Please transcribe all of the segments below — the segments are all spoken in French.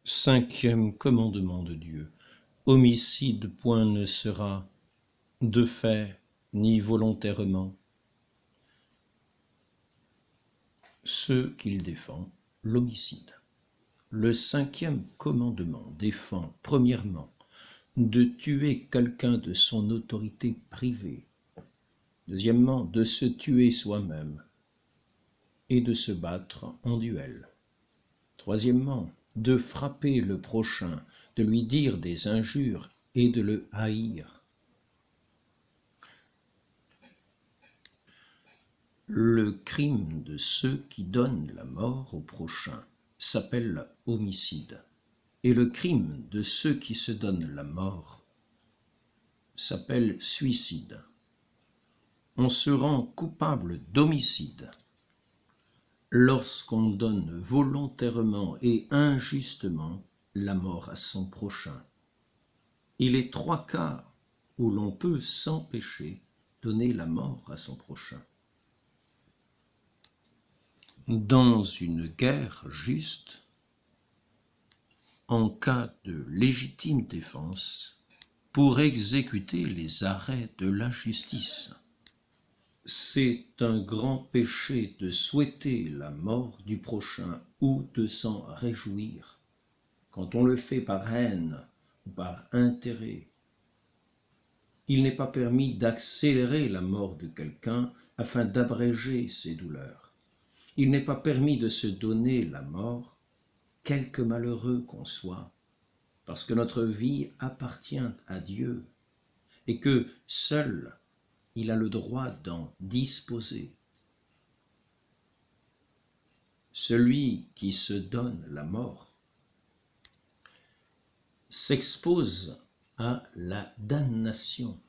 Cinquième commandement de Dieu. Homicide point ne sera, de fait ni volontairement. Ceux qu'il défend, l'homicide. Le cinquième commandement défend, premièrement, de tuer quelqu'un de son autorité privée. Deuxièmement, de se tuer soi-même et de se battre en duel. Troisièmement, de frapper le prochain, de lui dire des injures et de le haïr. Le crime de ceux qui donnent la mort au prochain s'appelle homicide, et le crime de ceux qui se donnent la mort s'appelle suicide. On se rend coupable d'homicide lorsqu'on donne volontairement et injustement la mort à son prochain. Il est 3 cas où l'on peut sans péché donner la mort à son prochain. Dans une guerre juste, en cas de légitime défense, pour exécuter les arrêts de la justice. C'est un grand péché de souhaiter la mort du prochain ou de s'en réjouir, quand on le fait par haine ou par intérêt. Il n'est pas permis d'accélérer la mort de quelqu'un afin d'abréger ses douleurs. Il n'est pas permis de se donner la mort, quelque malheureux qu'on soit, parce que notre vie appartient à Dieu et que seul il a le droit d'en disposer. Celui qui se donne la mort s'expose à la damnation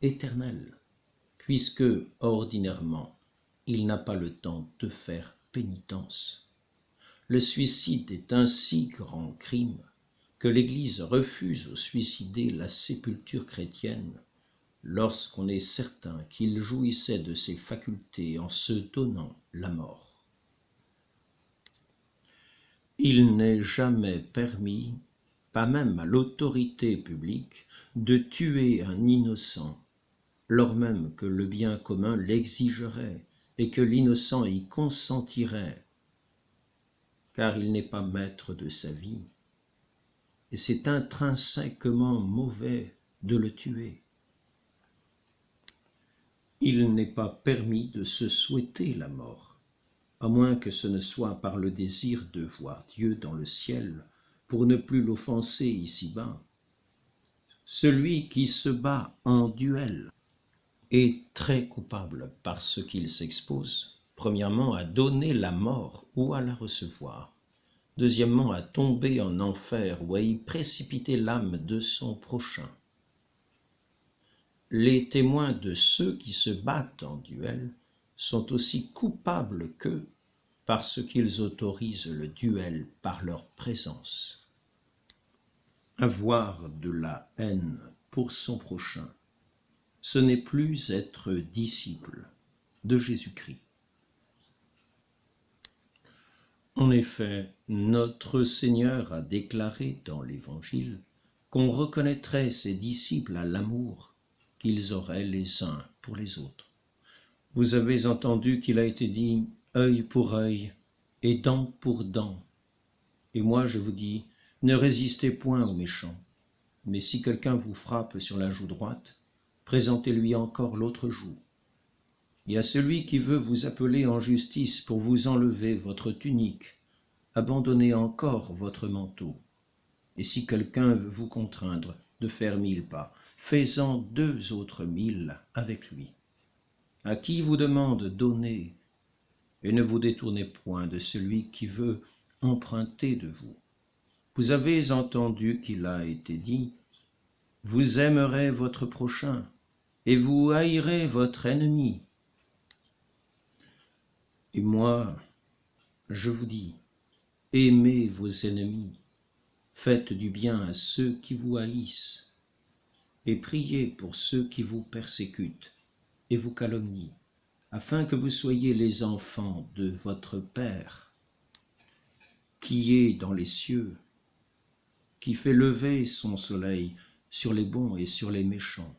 éternelle, puisque ordinairement il n'a pas le temps de faire pénitence. Le suicide est un si grand crime que l'Église refuse aux suicidés la sépulture chrétienne lorsqu'on est certain qu'il jouissait de ses facultés en se donnant la mort. Il n'est jamais permis, pas même à l'autorité publique, de tuer un innocent, lors même que le bien commun l'exigerait et que l'innocent y consentirait, car il n'est pas maître de sa vie, et c'est intrinsèquement mauvais de le tuer. Il n'est pas permis de se souhaiter la mort, à moins que ce ne soit par le désir de voir Dieu dans le ciel, pour ne plus l'offenser ici-bas. Celui qui se bat en duel est très coupable parce qu'il s'expose, premièrement, à donner la mort ou à la recevoir, deuxièmement, à tomber en enfer ou à y précipiter l'âme de son prochain. Les témoins de ceux qui se battent en duel sont aussi coupables qu'eux parce qu'ils autorisent le duel par leur présence. Avoir de la haine pour son prochain, ce n'est plus être disciple de Jésus-Christ. En effet, notre Seigneur a déclaré dans l'Évangile qu'on reconnaîtrait ses disciples à l'amour qu'ils auraient les uns pour les autres. Vous avez entendu qu'il a été dit « œil pour œil et dent pour dent ». Et moi je vous dis, ne résistez point aux méchants, mais si quelqu'un vous frappe sur la joue droite, présentez-lui encore l'autre joue. Et à celui qui veut vous appeler en justice pour vous enlever votre tunique, abandonnez encore votre manteau. Et si quelqu'un veut vous contraindre de faire 1000 pas, faites-en 2 autres 1000 avec lui. À qui vous demande, donnez, et ne vous détournez point de celui qui veut emprunter de vous. Vous avez entendu qu'il a été dit, vous aimerez votre prochain, et vous haïrez votre ennemi. Et moi, je vous dis, aimez vos ennemis, faites du bien à ceux qui vous haïssent, et priez pour ceux qui vous persécutent et vous calomnient, afin que vous soyez les enfants de votre Père qui est dans les cieux, qui fait lever son soleil sur les bons et sur les méchants,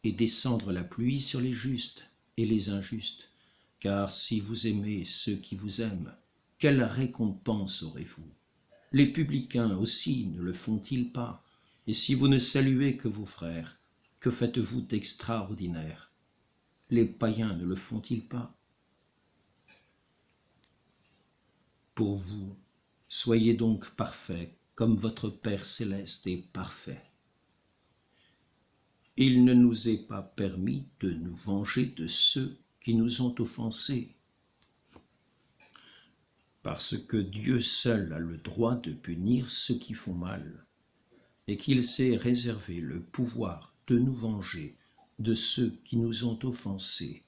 et descendre la pluie sur les justes et les injustes. Car si vous aimez ceux qui vous aiment, quelle récompense aurez-vous? Les publicains aussi ne le font-ils pas? Et si vous ne saluez que vos frères, que faites-vous d'extraordinaire? Les païens ne le font-ils pas? Pour vous, soyez donc parfaits, comme votre Père céleste est parfait. Il ne nous est pas permis de nous venger de ceux qui nous ont offensés, parce que Dieu seul a le droit de punir ceux qui font mal, et qu'il s'est réservé le pouvoir de nous venger de ceux qui nous ont offensés.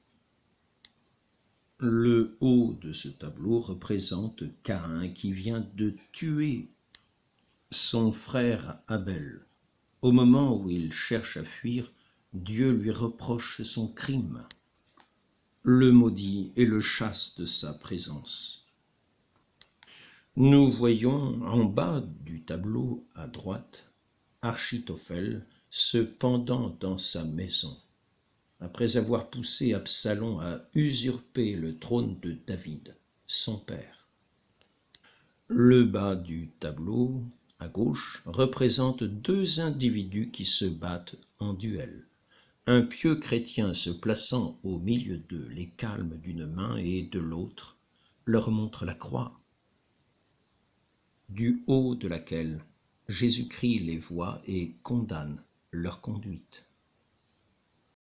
Le haut de ce tableau représente Caïn qui vient de tuer son frère Abel. Au moment où il cherche à fuir, Dieu lui reproche son crime, le maudit et le chasse de sa présence. Nous voyons en bas du tableau à droite Achitophel se pendant dans sa maison, après avoir poussé Absalom à usurper le trône de David, son père. Le bas du tableau, à gauche, représente deux individus qui se battent en duel. Un pieux chrétien se plaçant au milieu d'eux les calme d'une main et de l'autre leur montre la croix, du haut de laquelle Jésus-Christ les voit et condamne leur conduite.